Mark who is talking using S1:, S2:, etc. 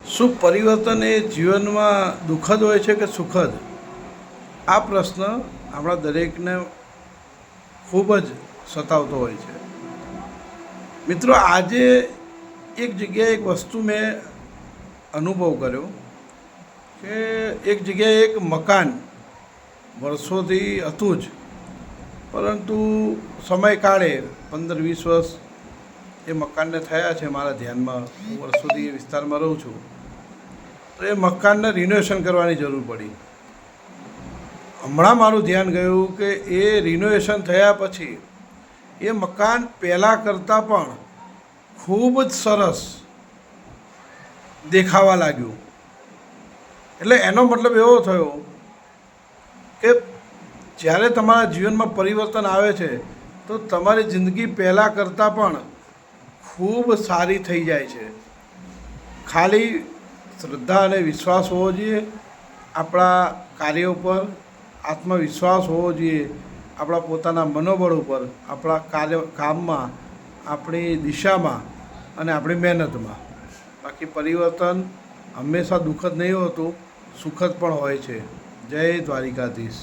S1: શું પરિવર્તન એ જીવનમાં દુઃખદ હોય છે કે સુખદ? આ પ્રશ્ન આપણા દરેકને ખૂબ જ સતાવતો હોય છે. મિત્રો, આજે એક જગ્યાએ એક વસ્તુ મેં અનુભવ કર્યો કે એક જગ્યાએ એક મકાન વર્ષોથી હતું જ, પરંતુ સમયકાળે 15-20 વર્ષ એ મકાનને થયા છે મારા ધ્યાનમાં. હું વર્ષોથી એ વિસ્તારમાં રહું છું, તો એ મકાનને રિનોવેશન કરવાની જરૂર પડી. હમણાં મારું ધ્યાન ગયું કે એ રિનોવેશન થયા પછી એ મકાન પહેલાં કરતાં પણ ખૂબ જ સરસ દેખાવા લાગ્યું. એટલે એનો મતલબ એવો થયો કે જ્યારે તમારા જીવનમાં પરિવર્તન આવે છે તો તમારી જિંદગી પહેલાં કરતાં પણ ખૂબ સારી થઈ જાય છે. ખાલી શ્રદ્ધા અને વિશ્વાસ હોવો જોઈએ, આપણા કાર્ય ઉપર આત્મવિશ્વાસ હોવો જોઈએ, આપણા પોતાના મનોબળ ઉપર, આપણા કામમાં, આપણી દિશામાં અને આપણી મહેનતમાં. બાકી પરિવર્તન હંમેશા દુઃખદ નહીં હોતું, સુખદ પણ હોય છે. જય દ્વારિકાધીશ.